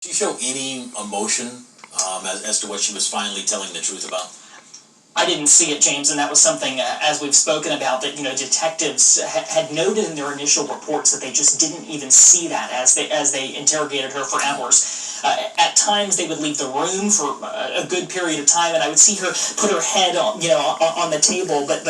Did she show any emotion as to what she was finally telling the truth about? I didn't see it, James, and that was something, as we've spoken about, that detectives had noted in their initial reports that they just didn't even see that as they interrogated her for hours. At times, they would leave the room for a good period of time, and I would see her put her head on the table. But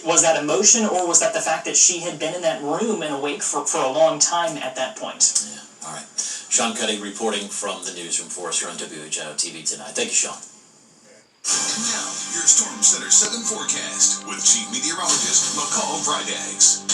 was that emotion, or was that the fact that she had been in that room and awake for a long time at that point? Yeah. All right. Sean Cuddy reporting from the newsroom for us here on WHIO TV tonight. Thank you, Sean. Now, your Storm Center 7 forecast with Chief Meteorologist McCall Vrydaghs.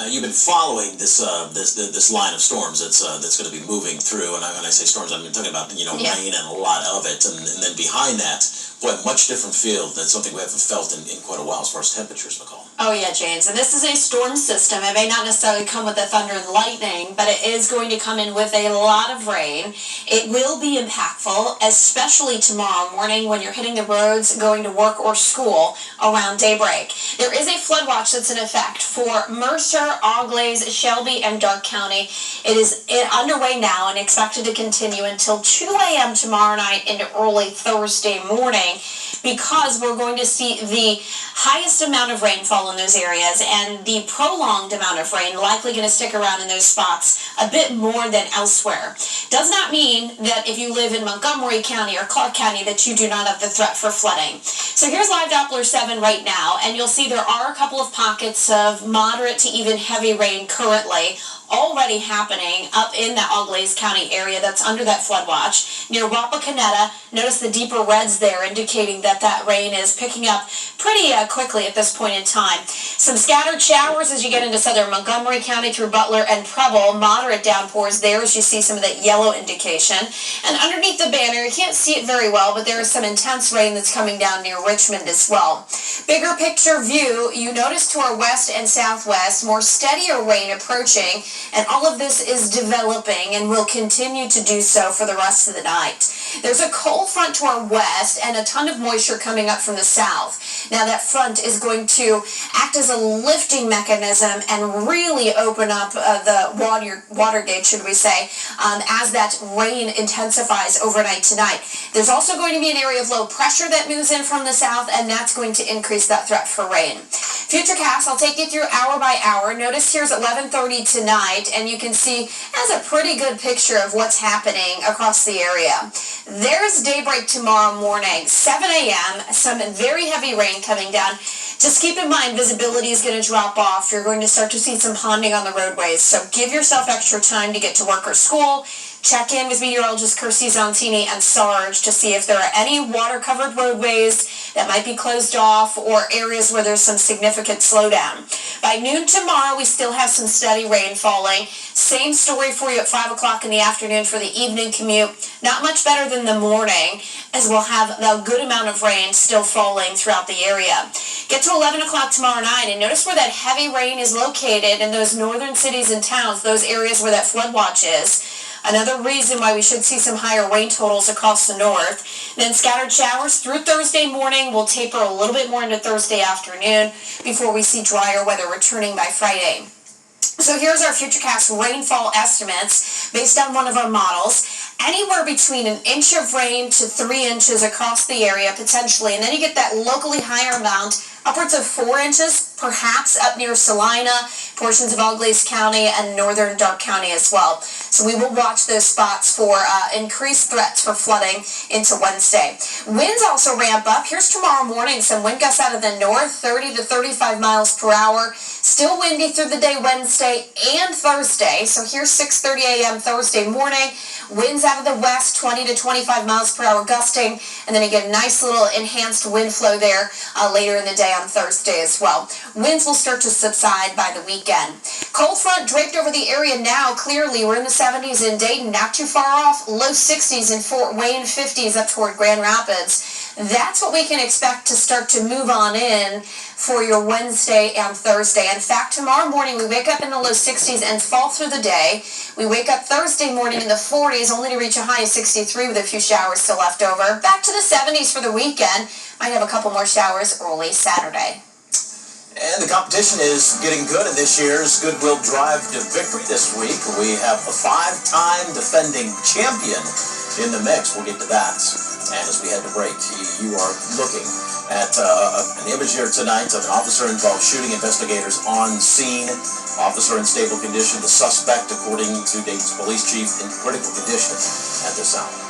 You've been following this line of storms that's going to be moving through, and when I say storms, I'm talking about rain and a lot of it, and then behind that, boy, a much different feel than something we haven't felt in quite a while as far as temperatures, McCall. Oh yeah, James, and this is a storm system. It may not necessarily come with the thunder and lightning, but it is going to come in with a lot of rain. It will be impactful, especially tomorrow morning when you're hitting the roads, going to work or school around daybreak. There is a flood watch that's in effect for Mercer, Auglaize, Shelby, and Darke County. It is underway now and expected to continue until 2 a.m. tomorrow night into early Thursday morning, because we're going to see the highest amount of rainfall in those areas, and the prolonged amount of rain likely going to stick around in those spots a bit more than elsewhere. Does not mean that if you live in Montgomery County or Clark County that you do not have the threat for flooding. So here's live Doppler 7 right now, and you'll see there are a couple of pockets of moderate to even heavy rain currently already happening up in the Auglaize County area that's under that flood watch. Near Wapakoneta, notice the deeper reds there indicating that that rain is picking up pretty quickly at this point in time. Some scattered showers as you get into southern Montgomery County through Butler and Preble. Moderate downpours there as you see some of that yellow indication. And underneath the banner, you can't see it very well, but there is some intense rain that's coming down near Richmond as well. Bigger picture view, you notice to our west and southwest, more steadier rain approaching, and all of this is developing and will continue to do so for the rest of the night. There's a cold front to our west and a ton of moisture coming up from the south. Now that front is going to act as a lifting mechanism and really open up the water gate, should we say, as that rain intensifies overnight tonight. There's also going to be an area of low pressure that moves in from the south, and that's going to increase that threat for rain. Futurecast, I'll take you through hour by hour. Notice here's 11:30 tonight, and you can see has a pretty good picture of what's happening across the area. There's daybreak tomorrow morning, 7 a.m., some very heavy rain coming down. Just keep in mind, visibility is going to drop off. You're going to start to see some ponding on the roadways, so give yourself extra time to get to work or school. Check in with meteorologist Kirsty Zontini and Sarge to see if there are any water-covered roadways that might be closed off or areas where there's some significant slowdown. By noon tomorrow, we still have some steady rain falling. Same story for you at 5 o'clock in the afternoon for the evening commute. Not much better than the morning, as we'll have a good amount of rain still falling throughout the area. Get to 11 o'clock tomorrow night, and notice where that heavy rain is located in those northern cities and towns, those areas where that flood watch is. Another reason why we should see some higher rain totals across the north. Then scattered showers through Thursday morning will taper a little bit more into Thursday afternoon before we see drier weather returning by Friday. So here's our Futurecast rainfall estimates based on one of our models. Anywhere between 1 inch of rain to 3 inches across the area potentially, and then you get that locally higher amount, upwards of 4 inches, perhaps up near Salina, portions of Auglaize County, and northern Darke County as well. So we will watch those spots for increased threats for flooding into Wednesday. Winds also ramp up. Here's tomorrow morning, some wind gusts out of the north, 30 to 35 miles per hour. Still windy through the day Wednesday and Thursday. So here's 6:30 a.m. Thursday morning. Winds out of the west, 20 to 25 miles per hour gusting. And then you get a nice little enhanced wind flow there later in the day on Thursday as well. Winds will start to subside by the weekend. Cold front draped over the area now. Clearly, we're in the 70s in Dayton, not too far off. Low 60s in Fort Wayne, 50s up toward Grand Rapids. That's what we can expect to start to move on in for your Wednesday and Thursday. In fact, tomorrow morning we wake up in the low 60s and fall through the day. We wake up Thursday morning in the 40s, only to reach a high of 63 with a few showers still left over. Back to the 70s for the weekend. Might have a couple more showers early Saturday. And the competition is getting good in this year's Goodwill Drive to Victory this week. We have a 5-time defending champion in the mix. We'll get to that. And as we head to break, you are looking at an image here tonight of an officer-involved shooting. Investigators on scene. Officer in stable condition. The suspect, according to Dayton's police chief, in critical condition at this hour.